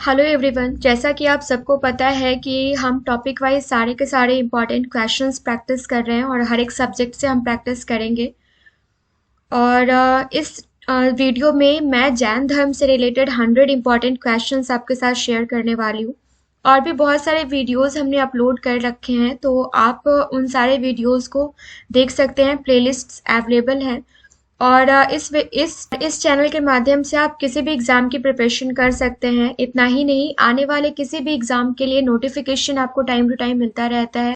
Hello everyone, जैसा कि आप सबको पता है कि हम टॉपिक वाइज सारे के सारे इम्पॉर्टेंट क्वेश्चंस प्रैक्टिस कर रहे हैं और हर एक सब्जेक्ट से हम प्रैक्टिस करेंगे। और इस वीडियो में मैं जैन धर्म से रिलेटेड 100 इम्पॉर्टेंट क्वेश्चंस आपके साथ शेयर करने वाली हूँ। और भी बहुत सारे वीडियोस हमने अपलोड कर रखे हैं, तो आप उन सारे वीडियोस को देख सकते हैं। प्लेलिस्ट्स अवेलेबल हैं। और इस चैनल के माध्यम से आप किसी भी एग्ज़ाम की प्रिपरेशन कर सकते हैं। इतना ही नहीं, आने वाले किसी भी एग्ज़ाम के लिए नोटिफिकेशन आपको टाइम टू टाइम मिलता रहता है।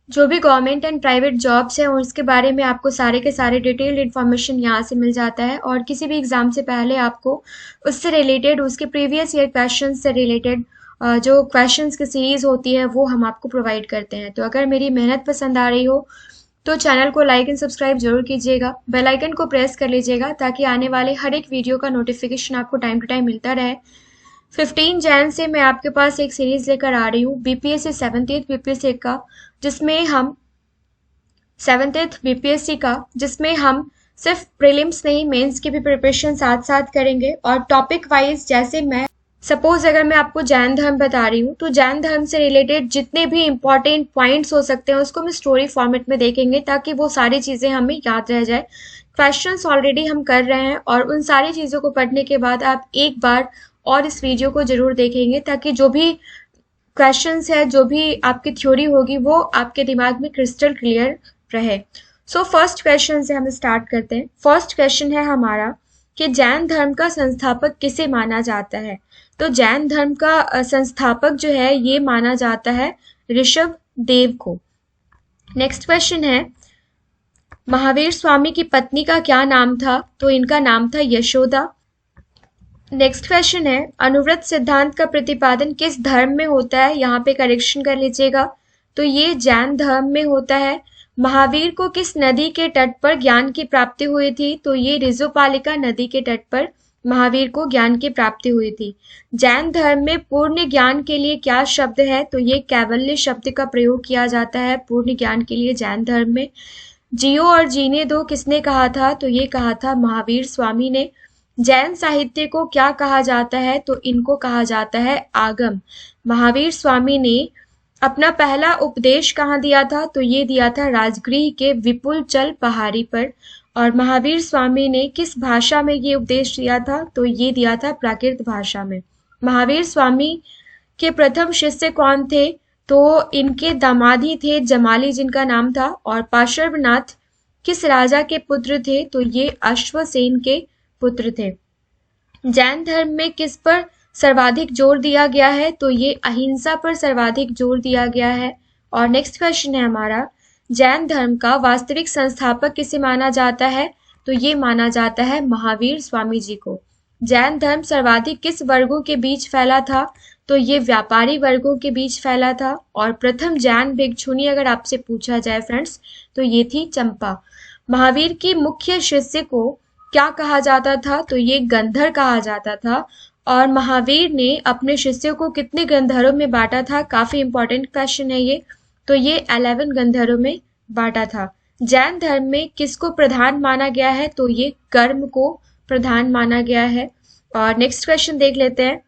जो भी गवर्नमेंट एंड प्राइवेट जॉब्स हैं उसके बारे में आपको सारे के सारे डिटेल्ड इन्फॉर्मेशन यहाँ से मिल जाता है। और किसी भी एग्ज़ाम से पहले आपको उससे रिलेटेड, उसके प्रीवियस ईयर क्वेश्चन से रिलेटेड जो क्वेश्चंस की सीरीज़ होती है वो हम आपको प्रोवाइड करते हैं। तो अगर मेरी मेहनत पसंद आ रही हो तो चैनल को लाइक एंड सब्सक्राइब जरूर कीजिएगा। बेल आइकन को प्रेस कर लीजिएगा ताकि आने वाले हर एक वीडियो का नोटिफिकेशन आपको टाइम टू टाइम मिलता रहे। 15 जैन से मैं आपके पास एक सीरीज लेकर आ रही हूँ बीपीएससी 7th बीपीएससी का, जिसमें हम सिर्फ प्रीलिम्स नहीं, मेंस की भी प्रिपरेशन साथ साथ करेंगे। और टॉपिक वाइज, जैसे मैं सपोज अगर मैं आपको जैन धर्म बता रही हूँ तो जैन धर्म से रिलेटेड जितने भी इम्पोर्टेंट पॉइंट्स हो सकते हैं उसको हम स्टोरी फॉर्मेट में देखेंगे ताकि वो सारी चीज़ें हमें याद रह जाए। क्वेश्चंस ऑलरेडी हम कर रहे हैं और उन सारी चीज़ों को पढ़ने के बाद आप एक बार और इस वीडियो को जरूर देखेंगे ताकि जो भी क्वेश्चंस है, जो भी आपकी थ्योरी होगी, वो आपके दिमाग में क्रिस्टल क्लियर रहे। सो फर्स्ट क्वेश्चन से हम स्टार्ट करते हैं। फर्स्ट क्वेश्चन है हमारा कि जैन धर्म का संस्थापक किसे माना जाता है। तो जैन धर्म का संस्थापक जो है ये माना जाता है ऋषभ देव को। नेक्स्ट क्वेश्चन है, महावीर स्वामी की पत्नी का क्या नाम था। तो इनका नाम था यशोदा। नेक्स्ट क्वेश्चन है, अनुव्रत सिद्धांत का प्रतिपादन किस धर्म में होता है। यहाँ पे करेक्शन कर लीजिएगा, तो ये जैन धर्म में होता है। महावीर को किस नदी के तट पर ज्ञान की प्राप्ति हुई थी। तो ये ऋजुपालिका नदी के तट पर महावीर को ज्ञान की प्राप्ति हुई थी। जैन धर्म में पूर्ण ज्ञान के लिए क्या शब्द है। तो ये कैवल्य शब्द का प्रयोग किया जाता है पूर्ण ज्ञान के लिए जैन धर्म में। जियो और जीने दो किसने कहा था। तो ये कहा था महावीर स्वामी ने। जैन साहित्य को क्या कहा जाता है। तो इनको कहा जाता है आगम। महावीर स्वामी ने अपना पहला उपदेश कहाँ दिया था। तो ये दिया था राजगृह के विपुल चल पहाड़ी पर। और महावीर स्वामी ने किस भाषा में ये उपदेश दिया था। तो ये दिया था प्राकृत भाषा में। महावीर स्वामी के प्रथम शिष्य कौन थे। तो इनके दामाद ही थे जमाली, जिनका नाम था। और पार्श्वनाथ किस राजा के पुत्र थे। तो ये अश्वसेन के पुत्र थे। जैन धर्म में किस पर सर्वाधिक जोर दिया गया है। तो ये अहिंसा पर सर्वाधिक जोर दिया गया है। और नेक्स्ट क्वेश्चन है हमारा, जैन धर्म का वास्तविक संस्थापक किसे माना जाता है। तो ये माना जाता है महावीर स्वामी जी को। जैन धर्म सर्वाधिक किस वर्गों के बीच फैला था। तो ये व्यापारी वर्गों के बीच फैला था। और प्रथम जैन भिक्षुणी अगर आपसे पूछा जाए फ्रेंड्स, तो ये थी चंपा। महावीर की मुख्य शिष्य को क्या कहा जाता था। तो ये गंधर कहा जाता था। और महावीर ने अपने शिष्यों को कितने गंधरों में बांटा था। काफी इंपॉर्टेंट क्वेश्चन है ये। तो ये 11 गंधरों में बांटा था। जैन धर्म में किसको प्रधान माना गया है। तो ये कर्म को प्रधान माना गया है। और नेक्स्ट क्वेश्चन देख लेते हैं,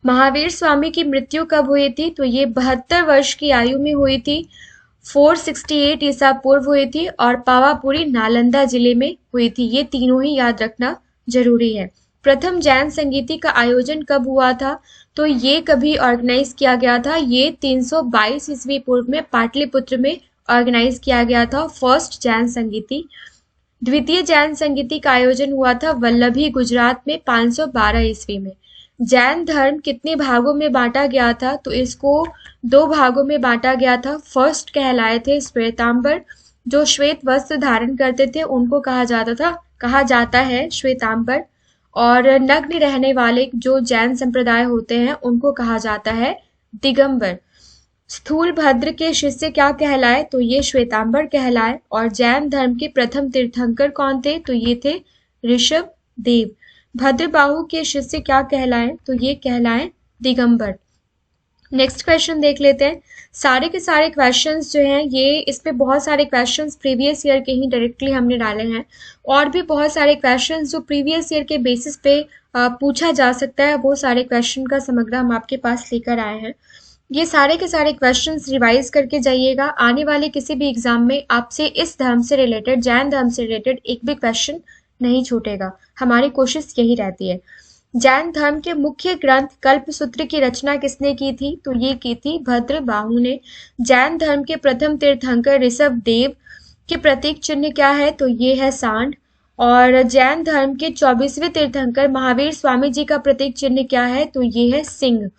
महावीर स्वामी की मृत्यु कब हुई थी। तो ये 72 वर्ष की आयु में हुई थी। 468 ईसा पूर्व हुई थी और पावापुरी नालंदा जिले में हुई थी। ये तीनों ही याद रखना जरूरी है। प्रथम जैन संगीति का आयोजन कब हुआ था। तो ये कभी ऑर्गेनाइज किया गया था। ये 322 ईस्वी पूर्व में पाटलिपुत्र में ऑर्गेनाइज किया गया था फर्स्ट जैन संगीति। द्वितीय जैन संगीति का आयोजन हुआ था वल्लभी, गुजरात में 512 ईस्वी में। जैन धर्म कितने भागों में बांटा गया था। तो इसको 2 भागों में बांटा गया था। फर्स्ट कहलाए थे श्वेतांबर, जो श्वेत वस्त्र धारण करते थे उनको कहा जाता है श्वेतांबर। और नग्न रहने वाले जो जैन संप्रदाय होते हैं उनको कहा जाता है दिगंबर। स्थूल भद्र के शिष्य क्या कहलाए। तो ये श्वेतांबर कहलाए। और जैन धर्म के प्रथम तीर्थंकर कौन थे। तो ये थे ऋषभ देव। भद्रबाहु के शिष्य क्या कहलाए। तो ये कहलाए दिगंबर। नेक्स्ट क्वेश्चन देख लेते हैं। सारे के सारे क्वेश्चंस जो हैं ये, इसमें बहुत सारे क्वेश्चंस प्रीवियस ईयर के ही डायरेक्टली हमने डाले हैं। और भी बहुत सारे क्वेश्चंस जो प्रीवियस ईयर के बेसिस पे पूछा जा सकता है, वो सारे क्वेश्चन का समग्र हम आपके पास लेकर आए हैं। ये सारे के सारे क्वेश्चंस रिवाइज करके जाइएगा। आने वाले किसी भी एग्जाम में आपसे इस धर्म से रिलेटेड, जैन धर्म से रिलेटेड एक भी क्वेश्चन नहीं छूटेगा। हमारी कोशिश यही रहती है। जैन धर्म के मुख्य ग्रंथ कल्पसूत्र की रचना किसने की थी? तो ये की थी भद्रबाहु ने। जैन धर्म के प्रथम तीर्थंकर ऋषभ देव के प्रतीक चिन्ह क्या है? तो ये है सांड। और जैन धर्म के 24वें तीर्थंकर महावीर स्वामी जी का प्रतीक चिन्ह क्या है? तो ये है सिंह।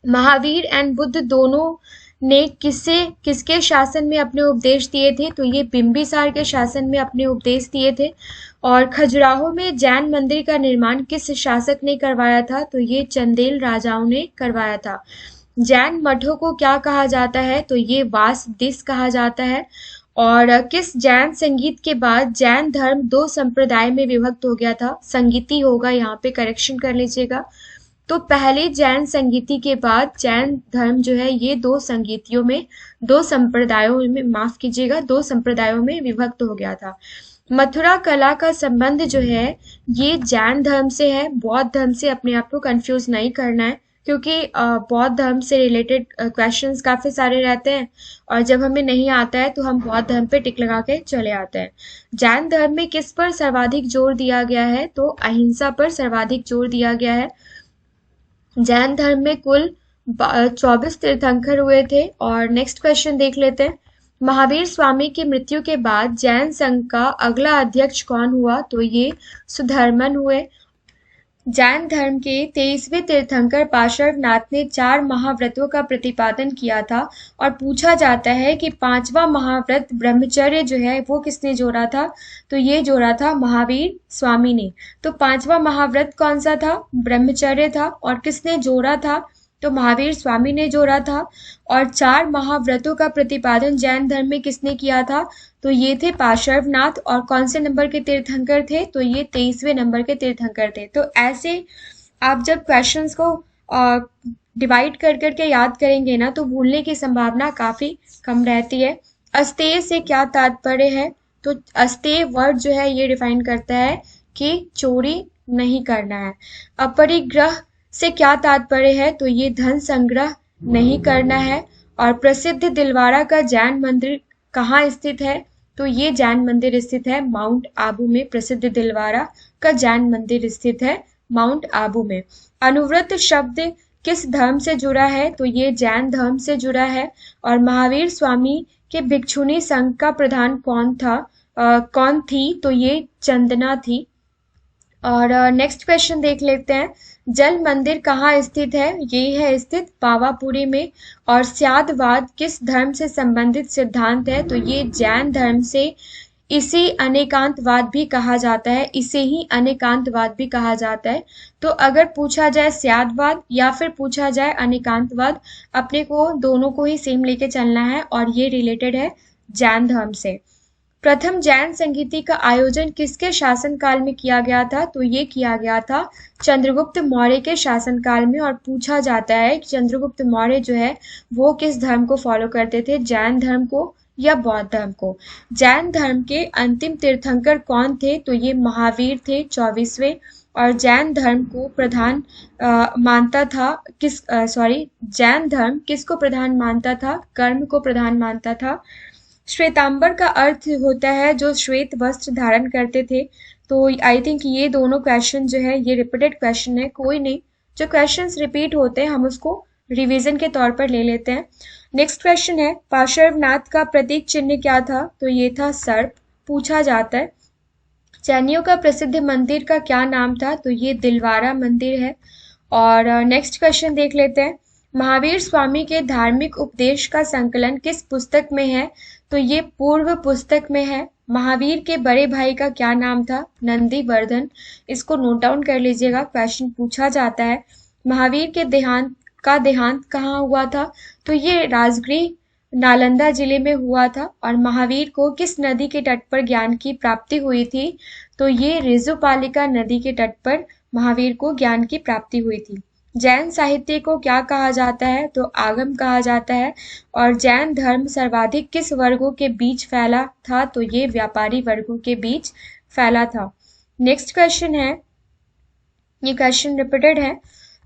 महावीर एंड बुद्ध दोनों ने किसके शासन में अपने उपदेश दिए थे? तो ये बिंबिसार के शासन में अपने उपदेश दिए थे। और खजुराहो में जैन मंदिर का निर्माण किस शासक ने करवाया था? तो ये चंदेल राजाओं ने करवाया था। जैन मठों को क्या कहा जाता है? तो ये वास दिस कहा जाता है। और किस जैन संगीत के बाद जैन धर्म दो संप्रदाय में विभक्त हो गया था? संगीति होगा, यहाँ पे करेक्शन कर लीजिएगा। तो पहले जैन संगीति के बाद जैन धर्म जो है ये दो संगीतियों में, दो संप्रदायों में, माफ कीजिएगा, दो संप्रदायों में विभक्त हो गया था। मथुरा कला का संबंध जो है ये जैन धर्म से है, बौद्ध धर्म से अपने आप को कंफ्यूज नहीं करना है, क्योंकि बौद्ध धर्म से रिलेटेड क्वेश्चंस काफी सारे रहते हैं और जब हमें नहीं आता है तो हम बौद्ध धर्म पे टिक लगा के चले आते हैं। जैन धर्म में किस पर सर्वाधिक जोर दिया गया है? तो अहिंसा पर सर्वाधिक जोर दिया गया है। जैन धर्म में कुल 24 तीर्थंकर हुए थे। और नेक्स्ट क्वेश्चन देख लेते हैं। महावीर स्वामी की मृत्यु के बाद जैन संघ का अगला अध्यक्ष कौन हुआ? तो ये सुधर्मन हुए। जैन धर्म के 23वें तीर्थंकर पार्श्वनाथ ने 4 महाव्रतों का प्रतिपादन किया था और पूछा जाता है कि 5वां महाव्रत ब्रह्मचर्य जो है वो किसने जोड़ा था? तो ये जोड़ा था महावीर स्वामी ने। तो 5वां महाव्रत कौन सा था? ब्रह्मचर्य था। और किसने जोड़ा था? तो महावीर स्वामी ने जोड़ा था। और 4 महाव्रतों का प्रतिपादन जैन धर्म में किसने किया था? तो ये थे पार्श्वनाथ। और कौन से नंबर के तीर्थंकर थे? तो ये 23वें नंबर के तीर्थंकर थे। तो ऐसे आप जब क्वेश्चंस को डिवाइड कर करके याद करेंगे ना तो भूलने की संभावना काफी कम रहती है। अस्तेय से क्या तात्पर्य है? तो अस्तेय वर्ड जो है ये डिफाइन करता है कि चोरी नहीं करना है। अपरिग्रह से क्या तात्पर्य है? तो ये धन संग्रह नहीं करना है। और प्रसिद्ध दिलवारा का जैन मंदिर कहाँ स्थित है? तो ये जैन मंदिर स्थित है माउंट आबू में। प्रसिद्ध दिलवारा का जैन मंदिर स्थित है माउंट आबू में। अनुव्रत शब्द किस धर्म से जुड़ा है? तो ये जैन धर्म से जुड़ा है। और महावीर स्वामी के भिक्षुणी संघ का प्रधान कौन था? कौन थी? तो ये चंदना थी। और नेक्स्ट क्वेश्चन देख लेते हैं। जल मंदिर कहाँ स्थित है? ये है स्थित पावापुरी में। और स्यादवाद किस धर्म से संबंधित सिद्धांत है? तो ये जैन धर्म से। इसे अनेकांतवाद भी कहा जाता है, इसे ही अनेकांतवाद भी कहा जाता है। तो अगर पूछा जाए स्यादवाद या फिर पूछा जाए अनेकांतवाद, अपने को दोनों को ही सेम लेके चलना है और ये रिलेटेड है जैन धर्म से। प्रथम जैन संगीति का आयोजन किसके शासनकाल में किया गया था? तो ये किया गया था चंद्रगुप्त मौर्य के शासनकाल में। और पूछा जाता है कि चंद्रगुप्त मौर्य जो है वो किस धर्म को फॉलो करते थे, जैन धर्म को या बौद्ध धर्म को। जैन धर्म के अंतिम तीर्थंकर कौन थे? तो ये महावीर थे 24वें। और जैन धर्म को प्रधान मानता था जैन धर्म किसको प्रधान मानता था? कर्म को प्रधान मानता था। श्वेतांबर का अर्थ होता है जो श्वेत वस्त्र धारण करते थे। तो आई थिंक ये दोनों क्वेश्चन जो है ये रिपीटेड क्वेश्चन है, कोई नहीं, जो क्वेश्चंस रिपीट होते हैं हम उसको रिवीजन के तौर पर ले लेते हैं। नेक्स्ट क्वेश्चन है पार्श्वनाथ का प्रतीक चिन्ह क्या था? तो ये था सर्प। पूछा जाता है जैनियों का प्रसिद्ध मंदिर का क्या नाम था? तो ये दिलवारा मंदिर है। और नेक्स्ट क्वेश्चन देख लेते हैं। महावीर स्वामी के धार्मिक उपदेश का संकलन किस पुस्तक में है? तो ये पूर्व पुस्तक में है। महावीर के बड़े भाई का क्या नाम था? नंदीवर्धन। इसको नोट डाउन कर लीजिएगा, क्वेश्चन पूछा जाता है। महावीर के देहांत कहाँ हुआ था? तो ये राजगृह नालंदा जिले में हुआ था। और महावीर को किस नदी के तट पर ज्ञान की प्राप्ति हुई थी? तो ये ऋजुपालिका नदी के तट पर महावीर को ज्ञान की प्राप्ति हुई थी। जैन साहित्य को क्या कहा जाता है? तो आगम कहा जाता है। और जैन धर्म सर्वाधिक किस वर्गों के बीच फैला था? तो ये व्यापारी वर्गों के बीच फैला था। नेक्स्ट क्वेश्चन है ये क्वेश्चन रिपीटेड है।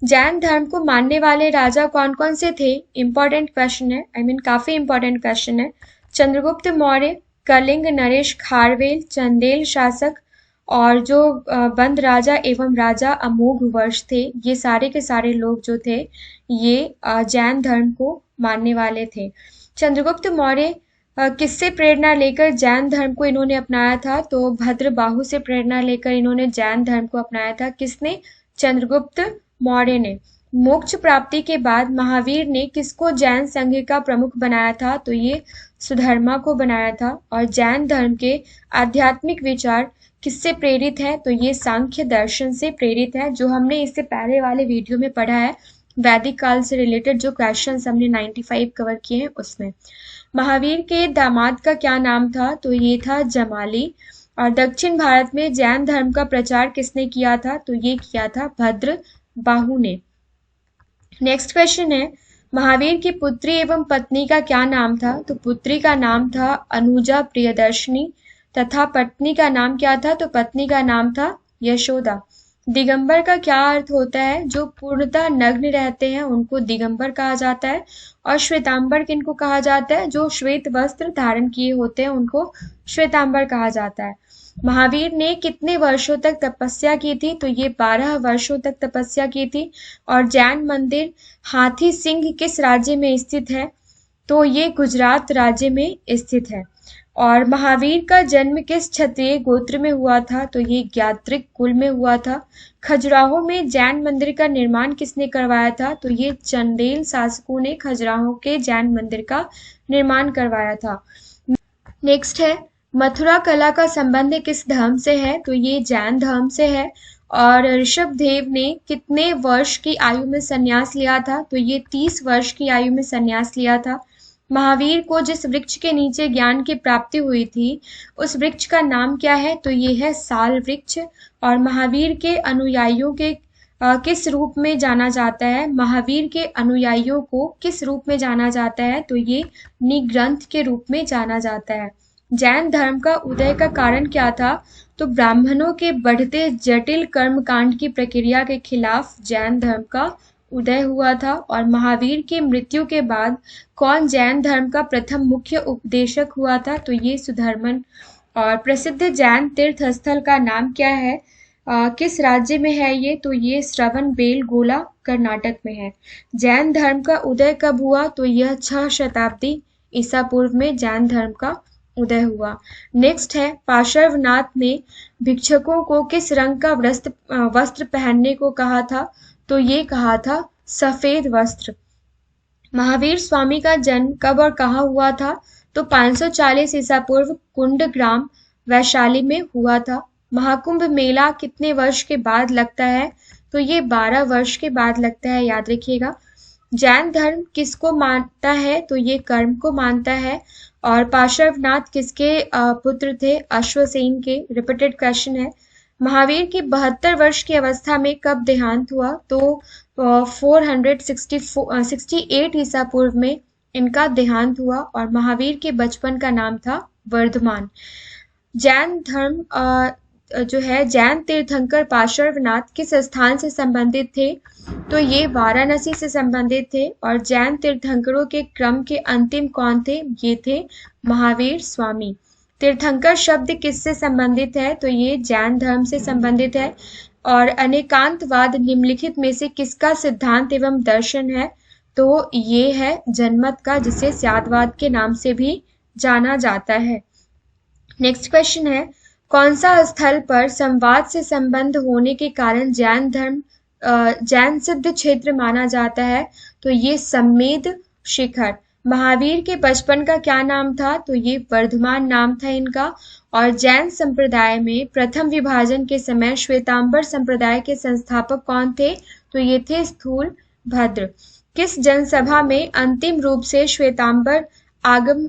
जैन धर्म को मानने वाले राजा कौन कौन से थे? इंपॉर्टेंट क्वेश्चन है, काफी इंपॉर्टेंट क्वेश्चन है। चंद्रगुप्त मौर्य, कलिंग नरेश खारवेल, चंदेल शासक और जो बंद राजा एवं राजा अमोघ वर्ष थे, ये सारे के सारे लोग जो थे ये जैन धर्म को मानने वाले थे। चंद्रगुप्त मौर्य किससे प्रेरणा लेकर जैन धर्म को इन्होंने अपनाया था? तो भद्रबाहु से प्रेरणा लेकर इन्होंने जैन धर्म को अपनाया था। किसने? चंद्रगुप्त मौर्य ने। मोक्ष प्राप्ति के बाद महावीर ने किसको जैन संघ का प्रमुख बनाया था? तो ये सुधर्मा को बनाया था। और जैन धर्म के आध्यात्मिक विचार किससे प्रेरित है? तो ये सांख्य दर्शन से प्रेरित है, जो हमने इससे पहले वाले वीडियो में पढ़ा है। वैदिक काल से रिलेटेड जो क्वेश्चंस हमने 95 कवर किए हैं उसमें। महावीर के दामाद का क्या नाम था? तो ये था जमाली। और दक्षिण भारत में जैन धर्म का प्रचार किसने किया था? तो ये किया था भद्रबाहु ने। नेक्स्ट क्वेश्चन है, महावीर की पुत्री एवं पत्नी का क्या नाम था? तो पुत्री का नाम था अनुजा प्रियदर्शनी तथा पत्नी का नाम क्या था? तो पत्नी का नाम था यशोदा। दिगंबर का क्या अर्थ होता है? जो पूर्णतः नग्न रहते हैं उनको दिगंबर कहा जाता है। और श्वेतांबर किनको कहा जाता है? जो श्वेत वस्त्र धारण किए होते हैं उनको श्वेतांबर कहा जाता है। महावीर ने कितने वर्षों तक तपस्या की थी? तो ये 12 वर्षों तक तपस्या की थी। और जैन मंदिर हाथी सिंह किस राज्य में स्थित है? तो ये गुजरात राज्य में स्थित है। और महावीर का जन्म किस क्षत्रिय गोत्र में हुआ था? तो ये ज्ञात्रिक कुल में हुआ था। खजुराहो में जैन मंदिर का निर्माण किसने करवाया था? तो ये चंदेल शासकों ने खजुराहो के जैन मंदिर का निर्माण करवाया था। नेक्स्ट है, मथुरा कला का संबंध किस धर्म से है? तो ये जैन धर्म से है। और ऋषभदेव ने कितने वर्ष की आयु में संन्यास लिया था? तो ये 30 वर्ष की आयु में संन्यास लिया था। महावीर को जिस वृक्ष के नीचे ज्ञान की प्राप्ति हुई थी उस वृक्ष का नाम क्या है? तो ये है साल वृक्ष। और महावीर के अनुयायियों के किस रूप में जाना जाता है? महावीर के अनुयायियों को किस रूप में जाना जाता है? तो ये निग्रंथ के रूप में जाना जाता है। जैन धर्म का उदय का कारण क्या था? तो ब्राह्मणों के बढ़ते जटिल कर्मकांड की प्रक्रिया के खिलाफ जैन धर्म का उदय हुआ था। और महावीर की मृत्यु के बाद कौन जैन धर्म का प्रथम मुख्य उपदेशक हुआ था? तो ये सुधर्मन। और प्रसिद्ध जैन तीर्थ स्थल का नाम क्या है? किस राज्य में है ये? तो ये श्रवणबेलगोला कर्नाटक में है। जैन धर्म का उदय कब हुआ? तो यह 6 शताब्दी ईसा पूर्व में जैन धर्म का उदय हुआ। नेक्स्ट है, पार्श्वनाथ ने भिक्षुकों को किस रंग का वस्त्र पहनने को कहा था? तो ये कहा था सफेद वस्त्र। महावीर स्वामी का जन्म कब और कहाँ हुआ था? तो 540 ईसा पूर्व कुंडग्राम वैशाली में हुआ था। महाकुंभ मेला कितने वर्ष के बाद लगता है? तो ये 12 वर्ष के बाद लगता है, याद रखिएगा। जैन धर्म किसको मानता है? तो ये कर्म को मानता है। और पार्श्वनाथ किसके पुत्र थे? अश्वसेन के। रिपीटेड क्वेश्चन है। महावीर की 72 वर्ष की अवस्था में कब देहांत हुआ? तो 468 ईसा पूर्व में इनका देहांत हुआ। और महावीर के बचपन का नाम था वर्धमान। जैन धर्म जो है, जैन तीर्थंकर पार्श्वनाथ किस स्थान से संबंधित थे? तो ये वाराणसी से संबंधित थे। और जैन तीर्थंकरों के क्रम के अंतिम कौन थे? ये थे महावीर स्वामी। तीर्थंकर शब्द किससे संबंधित है? तो ये जैन धर्म से संबंधित है। और अनेकांतवाद निम्नलिखित में से किसका सिद्धांत एवं दर्शन है? तो ये है जनमत का, जिसे स्यादवाद के नाम से भी जाना जाता है। नेक्स्ट क्वेश्चन है, कौन सा स्थल पर संवाद से संबंध होने के कारण जैन धर्म जैन सिद्ध क्षेत्र माना जाता है? तो ये सम्मेद शिखर। महावीर के बचपन का क्या नाम था? तो ये वर्धमान नाम था इनका। और जैन संप्रदाय में प्रथम विभाजन के समय श्वेतांबर संप्रदाय के संस्थापक कौन थे? तो ये थे स्थूल भद्र। किस जनसभा में अंतिम रूप से श्वेतांबर आगम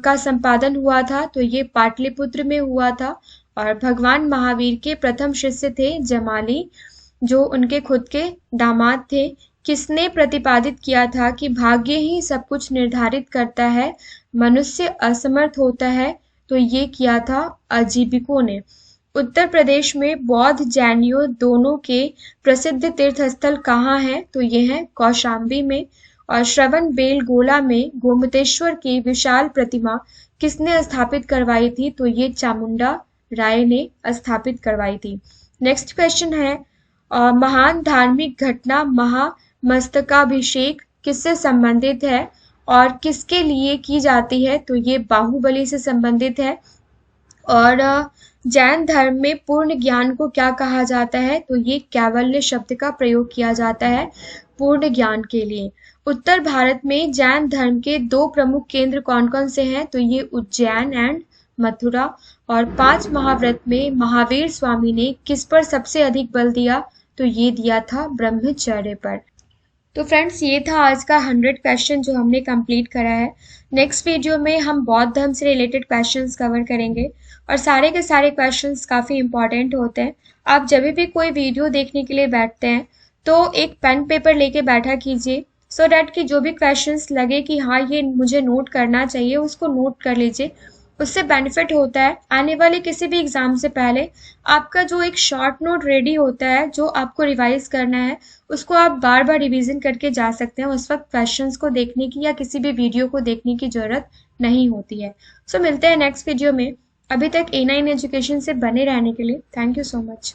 का संपादन हुआ था? तो ये पाटलिपुत्र में हुआ था। और भगवान महावीर के प्रथम शिष्य थे जमाली, जो उनके खुद के दामाद थे। किसने प्रतिपादित किया था कि भाग्य ही सब कुछ निर्धारित करता है, मनुष्य असमर्थ होता है? तो ये किया था अजीबिकों ने। उत्तर प्रदेश में बौद्ध जैनियों दोनों के प्रसिद्ध तीर्थ स्थल कहाँ हैं? तो ये है कौशाम्बी में। और श्रवण बेलगोला में गोमतेश्वर की विशाल प्रतिमा किसने स्थापित करवाई थी? तो ये चामुंडा राय ने स्थापित करवाई थी। नेक्स्ट क्वेश्चन है महान धार्मिक घटना महामस्तकाभिषेक किससे संबंधित है और किसके लिए की जाती है? तो ये बाहुबली से संबंधित है। और जैन धर्म में पूर्ण ज्ञान को क्या कहा जाता है? तो ये कैवल्य शब्द का प्रयोग किया जाता है पूर्ण ज्ञान के लिए। उत्तर भारत में जैन धर्म के 2 प्रमुख केंद्र कौन कौन से हैं? तो ये उज्जैन एंड मथुरा। और 5 महाव्रत में महावीर स्वामी ने किस पर सबसे अधिक बल दिया? तो ये दिया था ब्रह्मचर्य पर। तो फ्रेंड्स, ये था आज का 100 क्वेश्चन जो हमने कंप्लीट करा है। नेक्स्ट वीडियो में हम बौद्ध धर्म से रिलेटेड क्वेश्चंस कवर करेंगे और सारे के सारे क्वेश्चंस काफ़ी इंपॉर्टेंट होते हैं। आप जब भी कोई वीडियो देखने के लिए बैठते हैं तो एक पेन पेपर लेके बैठा कीजिए, सो डैट कि जो भी क्वेश्चंस लगे कि हाँ ये मुझे नोट करना चाहिए, उसको नोट कर लीजिए। उससे बेनिफिट होता है आने वाले किसी भी एग्जाम से पहले आपका जो एक शॉर्ट नोट रेडी होता है जो आपको रिवाइज करना है, उसको आप बार बार रिवीजन करके जा सकते हैं। उस वक्त क्वेश्चंस को देखने की या किसी भी वीडियो को देखने की जरूरत नहीं होती है। सो मिलते हैं नेक्स्ट वीडियो में। अभी तक A9 एजुकेशन से बने रहने के लिए थैंक यू सो मच।